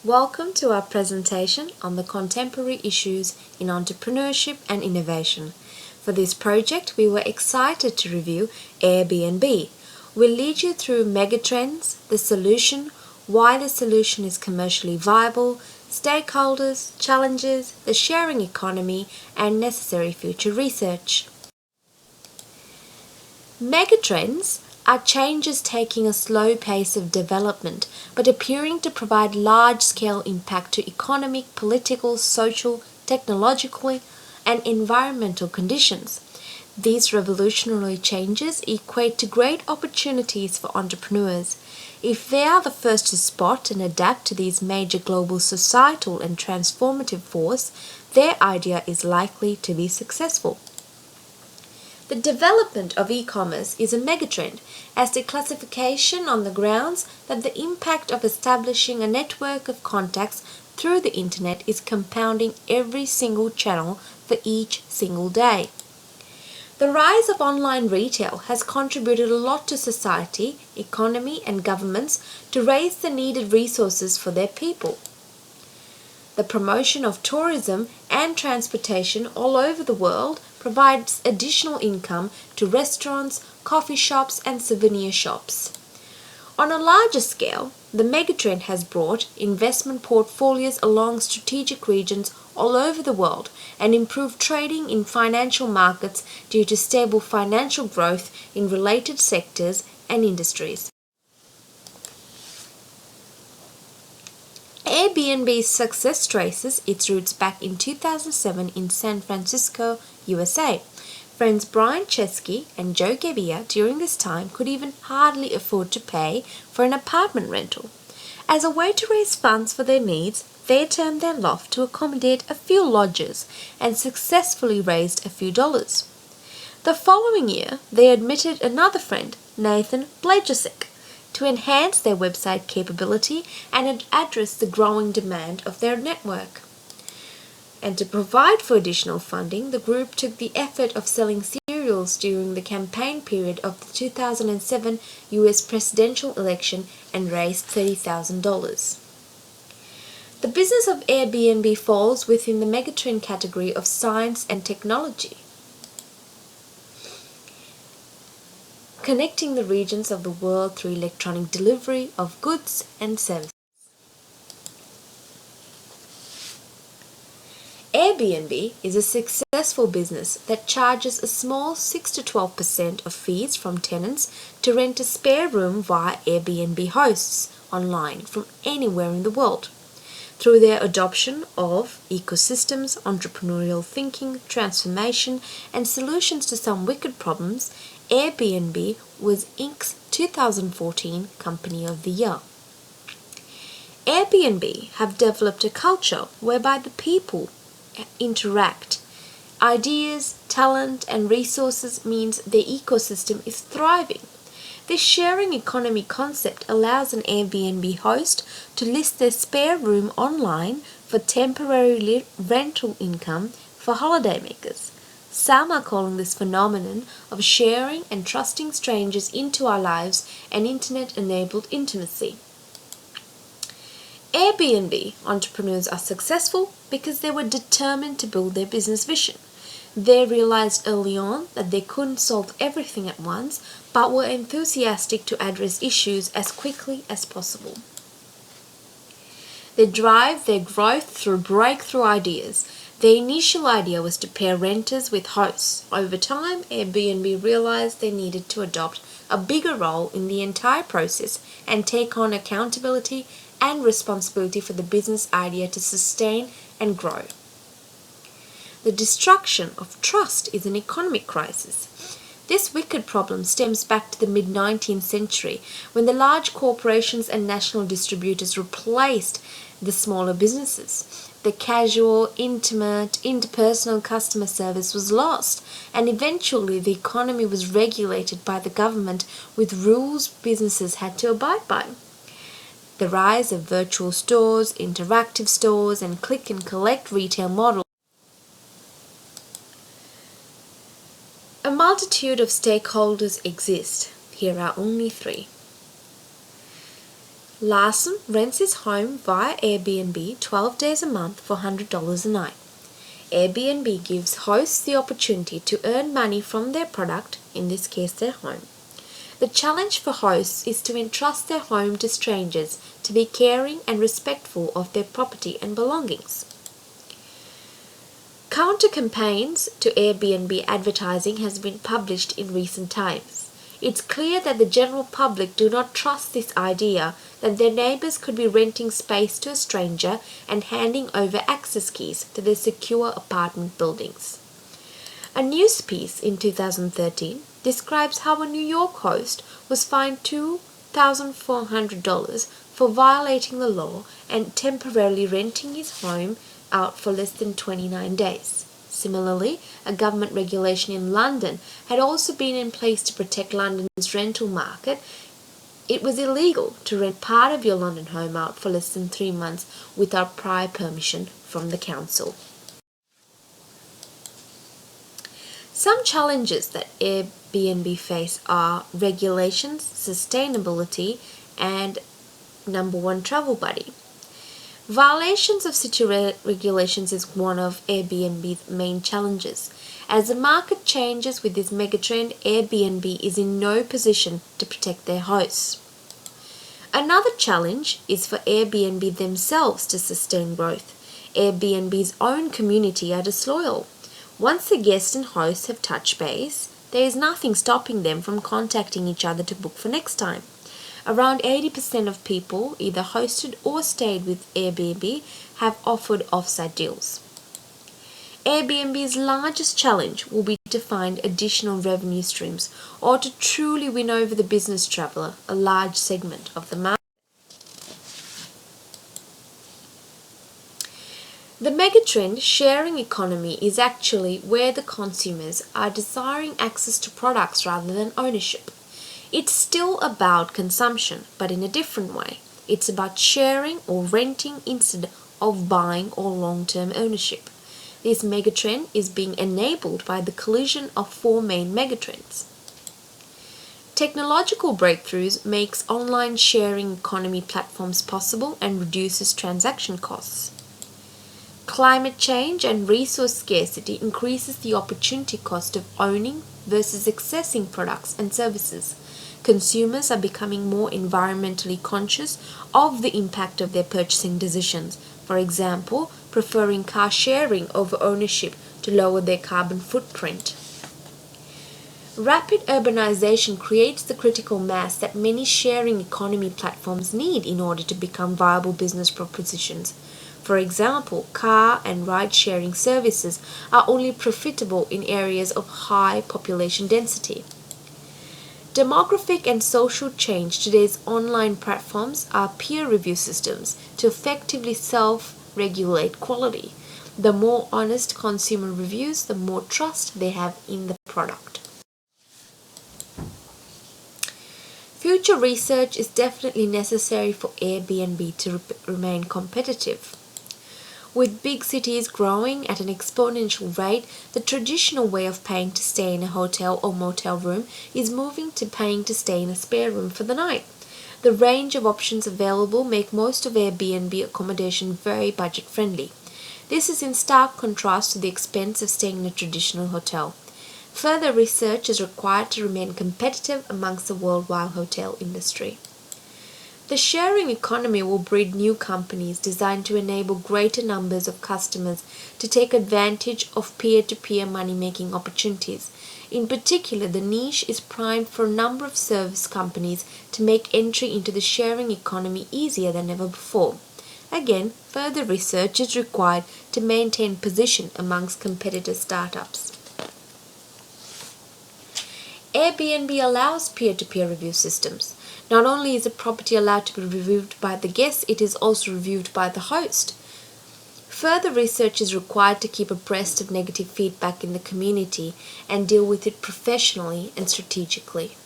Welcome to our presentation on the contemporary issues in entrepreneurship and innovation. For this project, we were excited to review Airbnb. We'll lead you through megatrends, the solution, why the solution is commercially viable, stakeholders, challenges, the sharing economy, and necessary future research. Megatrends are changes taking a slow pace of development but appearing to provide large-scale impact to economic, political, social, technological, and environmental conditions. These revolutionary changes equate to great opportunities for entrepreneurs. If they are the first to spot and adapt to these major global societal and transformative force, their idea is likely to be successful. The development of e-commerce is a megatrend, as the classification on the grounds that the impact of establishing a network of contacts through the internet is compounding every single channel for each single day. The rise of online retail has contributed a lot to society, economy, and governments to raise the needed resources for their people. The promotion of tourism and transportation all over the world provides additional income to restaurants, coffee shops, and souvenir shops. On a larger scale, the megatrend has brought investment portfolios along strategic regions all over the world and improved trading in financial markets due to stable financial growth in related sectors and industries. Airbnb's success traces its roots back in 2007 in San Francisco, USA. Friends Brian Chesky and Joe Gebbia during this time could even hardly afford to pay for an apartment rental. As a way to raise funds for their needs, they turned their loft to accommodate a few lodgers and successfully raised a few dollars. The following year, they admitted another friend, Nathan Blajacek, to enhance their website capability and address the growing demand of their network. And to provide for additional funding, the group took the effort of selling cereals during the campaign period of the 2007 US presidential election and raised $30,000. The business of Airbnb falls within the megatrend category of science and technology, connecting the regions of the world through electronic delivery of goods and services. Airbnb is a successful business that charges a small 6 to 12% of fees from tenants to rent a spare room via Airbnb hosts online from anywhere in the world. Through their adoption of ecosystems, entrepreneurial thinking, transformation, and solutions to some wicked problems, Airbnb was Inc.'s 2014 Company of the Year. Airbnb have developed a culture whereby the people interact. Ideas, talent, and resources means their ecosystem is thriving. This sharing economy concept allows an Airbnb host to list their spare room online for temporary rental income for holidaymakers. Some are calling this phenomenon of sharing and trusting strangers into our lives an internet-enabled intimacy. Airbnb entrepreneurs are successful because they were determined to build their business vision. They realized early on that they couldn't solve everything at once, but were enthusiastic to address issues as quickly as possible. They drive their growth through breakthrough ideas. Their initial idea was to pair renters with hosts. Over time, Airbnb realized they needed to adopt a bigger role in the entire process and take on accountability and responsibility for the business idea to sustain and grow. The destruction of trust is an economic crisis. This wicked problem stems back to the mid-19th century when the large corporations and national distributors replaced the smaller businesses. The casual, intimate, interpersonal customer service was lost, and eventually the economy was regulated by the government with rules businesses had to abide by. The rise of virtual stores, interactive stores, and click-and-collect retail models. A multitude of stakeholders exist. Here are only three. Larson rents his home via Airbnb 12 days a month for $100 a night. Airbnb gives hosts the opportunity to earn money from their product, in this case their home. The challenge for hosts is to entrust their home to strangers, to be caring and respectful of their property and belongings. Counter campaigns to Airbnb advertising has been published in recent times. It's clear that the general public do not trust this idea that their neighbours could be renting space to a stranger and handing over access keys to their secure apartment buildings. A news piece in 2013 describes how a New York host was fined $2,400 for violating the law and temporarily renting his home out for less than 29 days. Similarly, a government regulation in London had also been in place to protect London's rental market. It was illegal to rent part of your London home out for less than 3 months without prior permission from the council. Some challenges that Airbnb face are regulations, sustainability, and number one, travel buddy. Violations of city regulations is one of Airbnb's main challenges. As the market changes with this megatrend, Airbnb is in no position to protect their hosts. Another challenge is for Airbnb themselves to sustain growth. Airbnb's own community are disloyal. Once the guests and hosts have touched base, there is nothing stopping them from contacting each other to book for next time. Around 80% of people either hosted or stayed with Airbnb have offered offsite deals. Airbnb's largest challenge will be to find additional revenue streams or to truly win over the business traveller, a large segment of the market. The megatrend sharing economy is actually where the consumers are desiring access to products rather than ownership. It's still about consumption, but in a different way. It's about sharing or renting instead of buying or long-term ownership. This megatrend is being enabled by the collision of 4 main megatrends. Technological breakthroughs makes online sharing economy platforms possible and reduces transaction costs. Climate change and resource scarcity increases the opportunity cost of owning versus accessing products and services. Consumers are becoming more environmentally conscious of the impact of their purchasing decisions, for example, preferring car sharing over ownership to lower their carbon footprint. Rapid urbanization creates the critical mass that many sharing economy platforms need in order to become viable business propositions. For example, car and ride-sharing services are only profitable in areas of high population density. Demographic and social change. Today's online platforms are peer review systems to effectively self-regulate quality. The more honest consumer reviews, the more trust they have in the product. Future research is definitely necessary for Airbnb to remain competitive. With big cities growing at an exponential rate, the traditional way of paying to stay in a hotel or motel room is moving to paying to stay in a spare room for the night. The range of options available make most of Airbnb accommodation very budget-friendly. This is in stark contrast to the expense of staying in a traditional hotel. Further research is required to remain competitive amongst the worldwide hotel industry. The sharing economy will breed new companies designed to enable greater numbers of customers to take advantage of peer-to-peer money-making opportunities. In particular, the niche is primed for a number of service companies to make entry into the sharing economy easier than ever before. Again, further research is required to maintain position amongst competitor startups. Airbnb allows peer-to-peer review systems. Not only is a property allowed to be reviewed by the guest, it is also reviewed by the host. Further research is required to keep abreast of negative feedback in the community and deal with it professionally and strategically.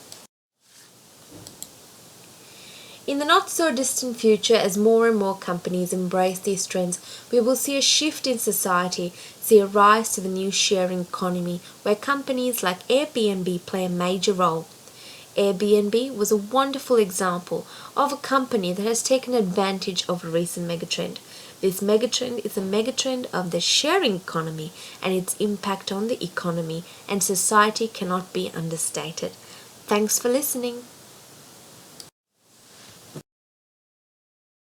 In the not-so-distant future, as more and more companies embrace these trends, we will see a shift in society, see a rise to the new sharing economy, where companies like Airbnb play a major role. Airbnb was a wonderful example of a company that has taken advantage of a recent megatrend. This megatrend is a megatrend of the sharing economy, and its impact on the economy and society cannot be understated. Thanks for listening.